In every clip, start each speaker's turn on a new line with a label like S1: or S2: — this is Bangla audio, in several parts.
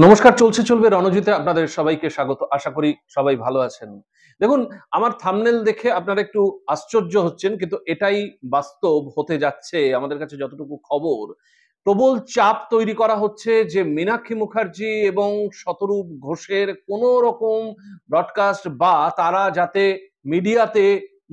S1: নমস্কার, চলছে চলবে রণজিতে আপনাদের সবাইকে স্বাগত। আশা করি সবাই ভালো আছেন। দেখুন, আমার থাম্বনেল দেখে আপনারা একটু আশ্চর্য হচ্ছেন, কিন্তু এটাই বাস্তব হতে যাচ্ছে। আমাদের কাছে যতটুকু খবর, প্রবল চাপ তৈরি করা হচ্ছে যে মীনাক্ষী মুখার্জি এবং শতরূপ ঘোষের কোন রকম ব্রডকাস্ট বা তারা যাতে মিডিয়াতে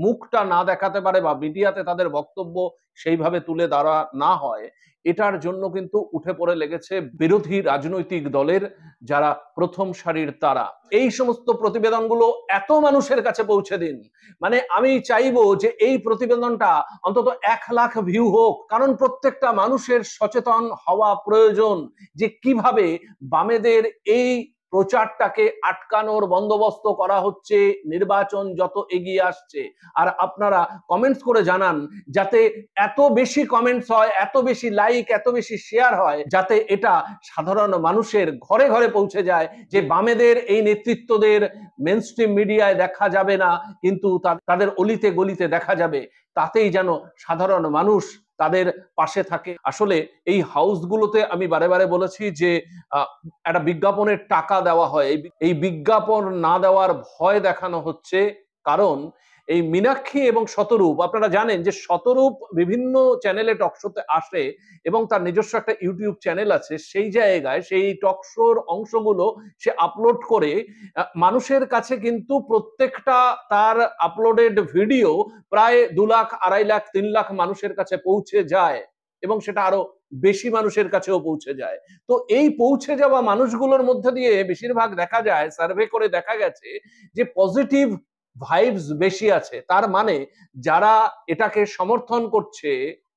S1: মুখটা না দেখাতে পারে বা মিডিয়াতে তাদের বক্তব্য সেইভাবে তুলে ধরা না হয়, এটার জন্য কিন্তু উঠে পড়ে লেগেছে বিরোধী রাজনৈতিক দলের যারা প্রথম সারির তারা। এই সমস্ত প্রতিবেদনগুলো এত মানুষের কাছে পৌঁছে দিন। মানে আমি চাইবো যে এই প্রতিবেদনটা অন্তত 1,00,000 ভিউ হোক, কারণ প্রত্যেকটা মানুষের সচেতন হওয়া প্রয়োজন যে কিভাবে বামেদের এই প্রচারটাকে আটকানোর বন্দোবস্ত করা হচ্ছে নির্বাচন যত এগিয়ে আসছে। আর আপনারা কমেন্টস করে জানান, যাতে এত বেশি কমেন্টস হয়, এত বেশি লাইক, এত বেশি শেয়ার হয়, যাতে এটা সাধারণ মানুষের ঘরে ঘরে পৌঁছে যায় যে বামেদের এই নেতৃত্বদের মেইনস্ট্রিম মিডিয়ায় দেখা যাবে না, কিন্তু তাদের অলিতে গলিতে দেখা যাবে। তাতেই যেন সাধারণ মানুষ তাদের পাশে থাকে। আসলে এই হাউসগুলোতে আমি বারে বারে বলেছি যে একটা বিজ্ঞাপনের টাকা দেওয়া হয়, এই বিজ্ঞাপন না দেওয়ার ভয় দেখানো হচ্ছে। কারণ এই মীনাক্ষী এবং শতরূপ, আপনারা জানেন যে শতরূপ বিভিন্ন চ্যানেলে টকশোতে আসে এবং তার নিজস্ব একটা ইউটিউব চ্যানেল আছে। সেই জায়গায় সেই টকশোর অংশগুলো সে আপলোড করে মানুষের কাছে কিন্তু প্রত্যেকটা তার আপলোডেড ভিডিও প্রায় 2 লাখ, 2.5 লাখ, 3 লাখ মানুষের কাছে পৌঁছে যায় এবং সেটা আরো বেশি মানুষের কাছেও পৌঁছে যায়। তো এই পৌঁছে যাওয়া মানুষগুলোর মধ্যে দিয়ে বেশিরভাগ দেখা যায়, সার্ভে করে দেখা গেছে যে পজিটিভ ভাইবস বেশি আছে। তার মানে যারা এটাকে সমর্থন করছে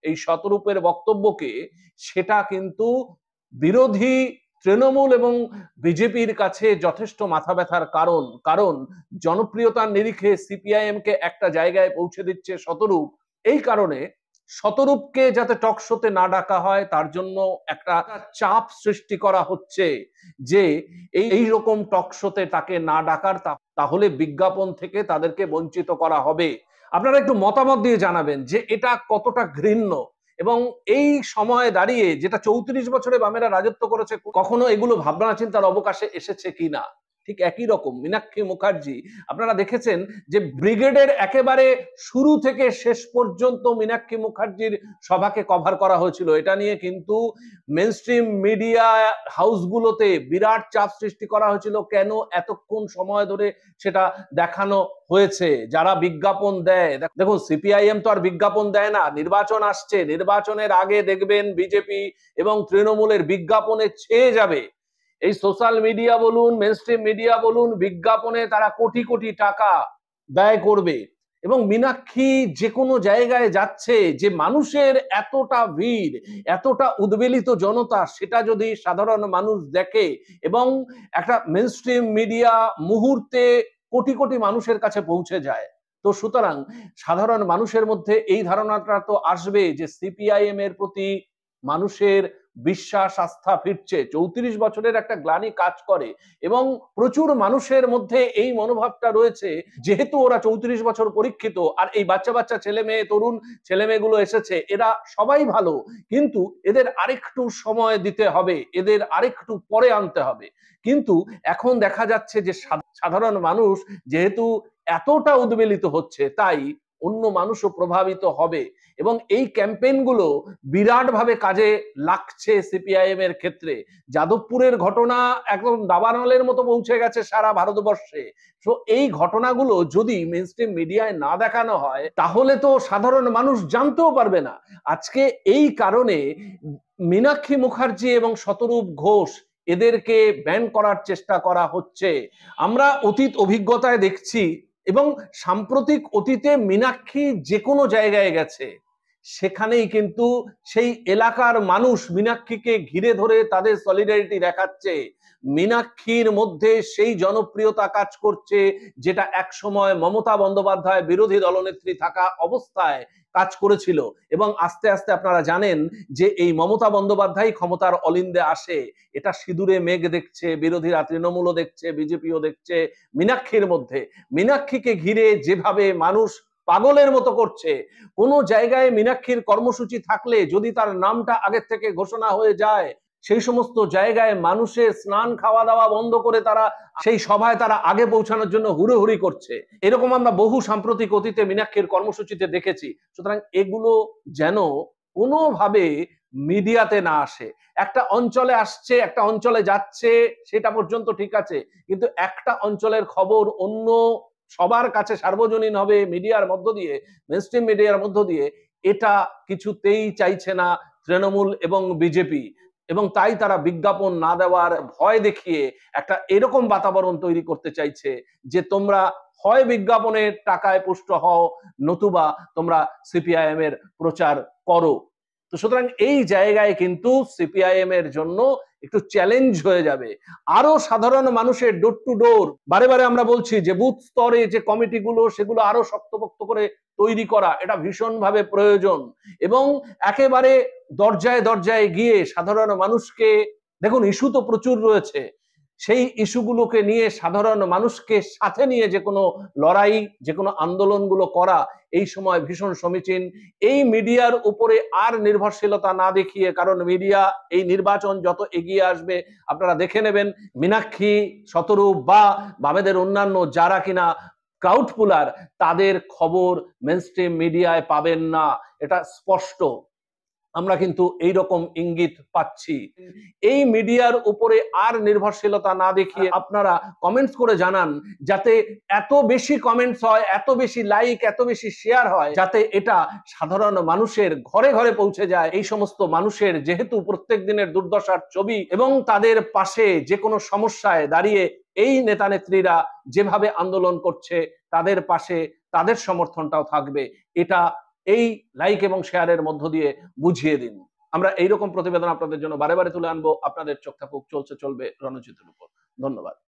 S1: এই শতরূপের বক্তব্যকে, সেটা কিন্তু বিরোধী তৃণমূল এবং বিজেপির কাছে যথেষ্ট মাথা ব্যথার কারণ। কারণ জনপ্রিয়তার নিরিখে সিপিআইএম কে একটা জায়গায় পৌঁছে দিচ্ছে শতরূপ। এই কারণে শতরূপকে যাতে টকশোতে না ডাকা হয় তার জন্য একটা চাপ সৃষ্টি করা হচ্ছে যে এই রকম টকশোতে তাকে না ডাকার, তাহলে বিজ্ঞাপন থেকে তাদেরকে বঞ্চিত করা হবে। আপনারা একটু মতামত দিয়ে জানাবেন যে এটা কতটা ঘৃণ্য। এবং এই সময় দাঁড়িয়ে যেটা 34 বছরে বামেরা রাজত্ব করেছে, কখনো এগুলো ভাবনা চিন্তার অবকাশে এসেছে কিনা? ঠিক একই রকম মীনাক্ষী মুখার্জি, আপনারা দেখেছেন যে ব্রিগেডের একেবারে শুরু থেকে শেষ পর্যন্ত মীনাক্ষী মুখার্জির সভাকে কভার করা হয়েছিল। এটা নিয়ে কিন্তু মেইনস্ট্রিম মিডিয়া হাউসগুলোতে বিরাট চাপ সৃষ্টি করা হয়েছিল, কেন এতক্ষণ সময় ধরে সেটা দেখানো হয়েছে। যারা বিজ্ঞাপন দেয়, দেখুন সিপিআইএম তো আর বিজ্ঞাপন দেয় না, নির্বাচন আসছে, নির্বাচনের আগে দেখবেন বিজেপি এবং তৃণমূলের বিজ্ঞাপনে ছেয়ে যাবে। এই সোশ্যাল মিডিয়া বলুন, মেইনস্ট্রিম মিডিয়া বলুন, বিজ্ঞাপনে তারা কোটি কোটি টাকা ব্যয় করবে। এবং মীনাক্ষী যে কোনো জায়গায় যাচ্ছে, যে মানুষের এতটা ভিড়, এতটা উদ্বেলিত জনতা, সেটা যদি সাধারণ মানুষ দেখে এবং একটা মেইনস্ট্রিম মিডিয়া মুহূর্তে কোটি কোটি মানুষের কাছে পৌঁছে যায়, তো সুতরাং সাধারণ মানুষের মধ্যে এই ধারণাটা তো আসবে যে সিপিআইএম এর প্রতি মানুষের বিশ্বাস, আস্থা ফিরছে। 34 বছরের একটা গ্লানি কাজ করে এবং প্রচুর মানুষের মধ্যে এই মনোভাবটা রয়েছে, যেহেতু ওরা 34 বছর পরীক্ষিত, আর এই বাচ্চা বাচ্চা ছেলে মেয়ে, তরুণ ছেলে মেয়েগুলো এসেছে, এরা সবাই ভালো, কিন্তু এদের আরেকটু সময় দিতে হবে, এদের আরেকটু পরে আনতে হবে। কিন্তু এখন দেখা যাচ্ছে যে সাধারণ মানুষ যেহেতু এতটা উদ্বেলিত হচ্ছে, তাই অন্য মানুষও প্রভাবিত হবে এবং এই ক্যাম্পেইনগুলো বিরাটভাবে কাজে লাগছে সিপিআইএম এর ক্ষেত্রে। যাদবপুরের ঘটনা একদম দাবানলের মতো পৌঁছে গেছে সারা ভারতবর্ষে। তো এই ঘটনাগুলো যদি মেইনস্ট্রিম মিডিয়ায় না দেখানো হয়, তাহলে তো সাধারণ মানুষ জানতেও পারবে না। আজকে এই কারণে মীনাক্ষী মুখার্জি এবং শতরূপ ঘোষ, এদেরকে ব্যান করার চেষ্টা করা হচ্ছে। আমরা অতীত অভিজ্ঞতায় দেখছি এবং সাম্প্রতিক অতীতে মীনাক্ষী যে কোনো জায়গায় গেছে, সেখানেই কিন্তু সেই এলাকার মানুষ মীনাক্ষীকে ঘিরে ধরে তাদের সলিডারিটি দেখাচ্ছে। মীনাক্ষীর মধ্যে সেই জনপ্রিয়তা কাজ করছে যেটা একসময় মমতা বন্দ্যোপাধ্যায় বিরোধী দলনেত্রী থাকা অবস্থায় কাজ করেছিল। এবং আস্তে আস্তে আপনারা জানেন যে এই মমতা বন্দ্যোপাধ্যায় ক্ষমতার অলিন্দে আসে, এটা সিঁদুরে মেঘ দেখছে বিরোধীরা, তৃণমূলও দেখছে, বিজেপিও দেখছে। মীনাক্ষীর মধ্যে, মীনাক্ষীকে ঘিরে যেভাবে মানুষ পাগলের মতো করছে, কোন জায়গায় মীনাক্ষীর কর্মসূচি থাকলে যদি তার নামটা আগের থেকে ঘোষণা হয়ে যায়, সেই সমস্ত জায়গায় মানুষের স্নান খাওয়া দাওয়া বন্ধ করে তারা সেই সভায় তারা আগে পৌঁছানোর জন্য হুড়োহুড়ি করছে। এরকম আমরা বহু সাম্প্রতিক অতীতে মীনাক্ষীর কর্মসূচিতে দেখেছি। সুতরাং এগুলো যেন কোনোভাবে মিডিয়াতে না আসে। একটা অঞ্চলে আসছে, একটা অঞ্চলে যাচ্ছে, সেটা পর্যন্ত ঠিক আছে, কিন্তু একটা অঞ্চলের খবর অন্য সবার কাছে সার্বজনীন হবে মিডিয়ার মধ্য দিয়ে, মেইনস্ট্রিম মিডিয়ার মধ্য দিয়ে, এটা কিছুতেই চাইছে না তৃণমূল এবং বিজেপি। এবং তাই তারা বিজ্ঞাপন না দেওয়ার ভয় দেখিয়ে একটা এরকম বাতাবরণ তৈরি করতে চাইছে যে তোমরা হয় বিজ্ঞাপনের টাকায় পুষ্ট হও, নতুবা তোমরা সিপিআইএম এর প্রচার করো। তো সুতরাং এই জায়গায় কিন্তু সিপিআইএম এর জন্য একটু চ্যালেঞ্জ হয়ে যাবে। আরো সাধারণ মানুষের ডোর টু ডোর, বারে বারে আমরা বলছি যে বুথ স্তরে যে কমিটিগুলো, সেগুলো আরো শক্তপোক্ত করে তৈরি করা, এটা ভীষণভাবে প্রয়োজন। এবং একেবারে দরজায় দরজায় গিয়ে সাধারণ মানুষকে, দেখুন ইস্যু তো প্রচুর রয়েছে, সেই ইস্যুগুলোকে নিয়ে সাধারণ মানুষকে সাথে নিয়ে যে কোনো লড়াই, যে কোনো আন্দোলনগুলো করা এই সময় ভীষণ সমীচীন। এই মিডিয়ার উপরে আর নির্ভরশীলতা না দেখিয়ে, কারণ মিডিয়া এই নির্বাচন যত এগিয়ে আসবে আপনারা দেখে নেবেন, মীনাক্ষী, শতরূপ বা বামেদের অন্যান্য যারা কিনা ক্রাউড পুলার, তাদের খবর মেইনস্ট্রিম মিডিয়ায় পাবেন না, এটা স্পষ্ট। আমরা কিন্তু এই রকম ইঙ্গিত পাচ্ছি। এই মিডিয়ার উপরে আর নির্ভরশীলতা না দেখিয়ে আপনারা কমেন্টস করে জানান, যাতে এত বেশি কমেন্টস হয়, এত বেশি লাইক, এত বেশি শেয়ার হয়, যাতে এটা সাধারণ মানুষের ঘরে ঘরে পৌঁছে যায়। এই সমস্ত মানুষের যেহেতু প্রত্যেক দিনের দুর্দশার ছবি, এবং তাদের পাশে যে কোনো সমস্যায় দাঁড়িয়ে এই নেতা নেত্রীরা যেভাবে আন্দোলন করছে, তাদের পাশে তাদের সমর্থনটাও থাকবে, এটা এই লাইক এবং শেয়ারের মধ্য দিয়ে বুঝিয়ে দিন। আমরা এইরকম প্রতিবেদন আপনাদের জন্য বারে বারে তুলে আনবো। আপনাদের চোখ থাকুক, চলছে চলবে রণজিতের উপর। ধন্যবাদ।